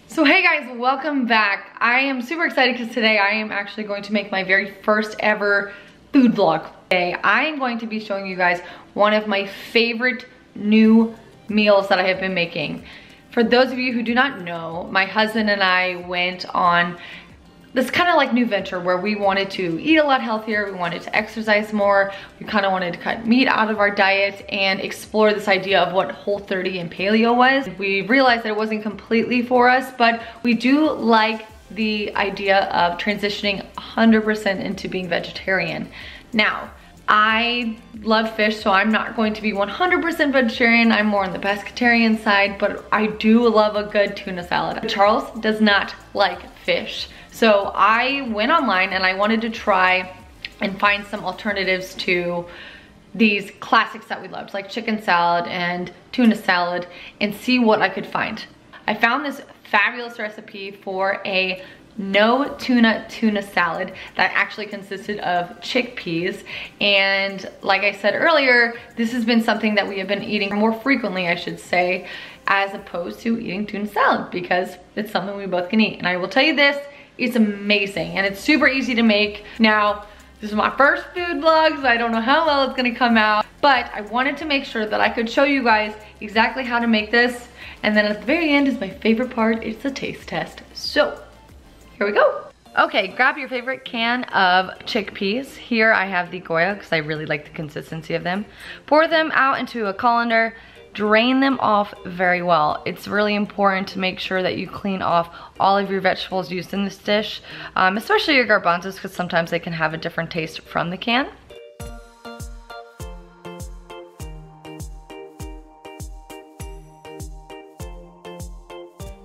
So hey guys, welcome back. I am super excited because today I am actually going to make my very first ever food vlog. Today I am going to be showing you guys one of my favorite new meals that I have been making. For those of you who do not know, my husband and I went on this kind of like new venture where we wanted to eat a lot healthier, we wanted to exercise more, we kind of wanted to cut meat out of our diet and explore this idea of what Whole30 and paleo was. We realized that it wasn't completely for us, but we do like the idea of transitioning 100% into being vegetarian. Now, I love fish, so I'm not going to be 100% vegetarian. I'm more on the pescatarian side, but I do love a good tuna salad. Charles does not like fish. So I went online and I wanted to try and find some alternatives to these classics that we loved, like chicken salad and tuna salad, and see what I could find. I found this fabulous recipe for a no tuna salad that actually consisted of chickpeas, and like I said earlier, this has been something that we have been eating more frequently, I should say, as opposed to eating tuna salad, because it's something we both can eat. And I will tell you this, it's amazing and it's super easy to make. Now, this is my first food vlog, so I don't know how well it's gonna come out, but I wanted to make sure that I could show you guys exactly how to make this. And then at the very end is my favorite part, it's a taste test. So, here we go. Okay, grab your favorite can of chickpeas. Here I have the Goya because I really like the consistency of them. Pour them out into a colander. Drain them off very well. It's really important to make sure that you clean off all of your vegetables used in this dish, especially your garbanzos, because sometimes they can have a different taste from the can.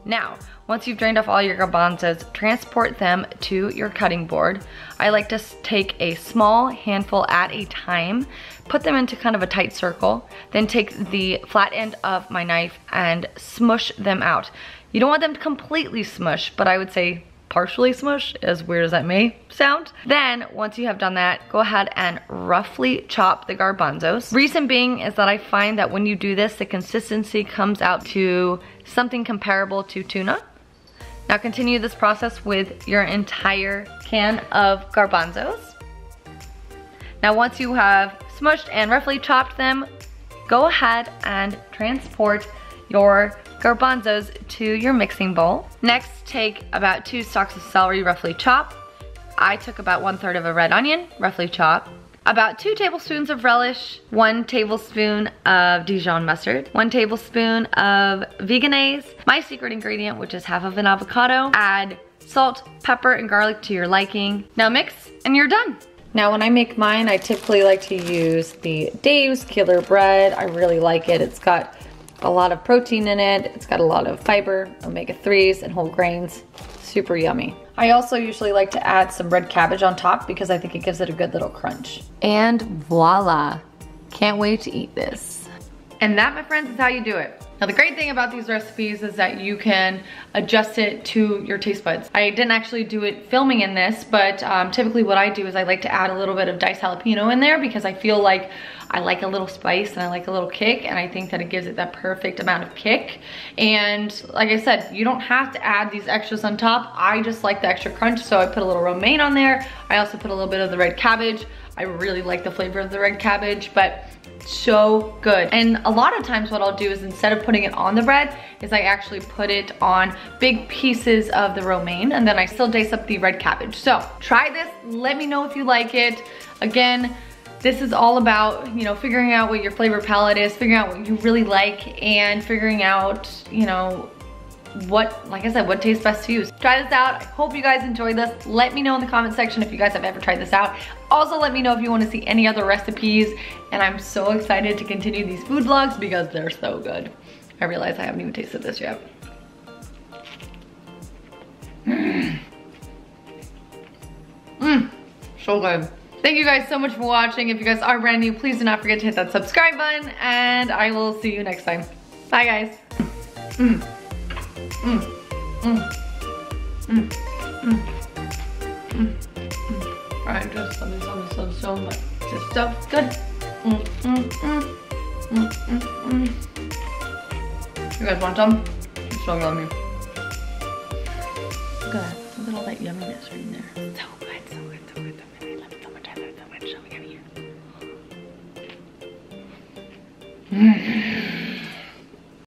Now, once you've drained off all your garbanzos, transport them to your cutting board. I like to take a small handful at a time, put them into kind of a tight circle, then take the flat end of my knife and smush them out. You don't want them to completely smush, but I would say partially smush, as weird as that may sound. Then, once you have done that, go ahead and roughly chop the garbanzos. Reason being is that I find that when you do this, the consistency comes out to something comparable to tuna. Now continue this process with your entire can of garbanzos. Now once you have smushed and roughly chopped them, go ahead and transport your garbanzos to your mixing bowl. Next, take about 2 stalks of celery, roughly chopped. I took about 1/3 of a red onion, roughly chopped. About 2 tablespoons of relish, 1 tablespoon of Dijon mustard, 1 tablespoon of veganese, my secret ingredient, which is half of an avocado. Add salt, pepper, and garlic to your liking. Now mix, and you're done. Now when I make mine, I typically like to use the Dave's Killer Bread. I really like it. It's got a lot of protein in it. It's got a lot of fiber, omega-3s, and whole grains. Super yummy. I also usually like to add some red cabbage on top because I think it gives it a good little crunch. And voila, can't wait to eat this. And that, my friends, is how you do it. Now the great thing about these recipes is that you can adjust it to your taste buds. I didn't actually do it filming in this, but typically what I do is I like to add a little bit of diced jalapeno in there because I feel like I like a little spice and I like a little kick, and I think that it gives it that perfect amount of kick. And like I said, you don't have to add these extras on top. I just like the extra crunch, so I put a little romaine on there. I also put a little bit of the red cabbage. I really like the flavor of the red cabbage, but so good. And a lot of times what I'll do is instead of putting it on the bread is I actually put it on big pieces of the romaine, and then I still dice up the red cabbage. So try this, let me know if you like it. Again, this is all about, you know, figuring out what your flavor palette is, figuring out what you really like, and figuring out, you know, what, like I said, what tastes best to you. Try this out. I hope you guys enjoyed this. Let me know in the comment section if you guys have ever tried this out. Also, let me know if you want to see any other recipes, and I'm so excited to continue these food vlogs because they're so good. I realize I haven't even tasted this yet. So good. Thank you guys so much for watching. If you guys are brand new, please do not forget to hit that subscribe button, and I will see you next time. Bye guys. I just love this so much. It's so good. You guys want some? It's so yummy. Look at that. Look at all that yumminess right in there. So good, so good, so good, so good. I love it so much. I love it so much. So yummy.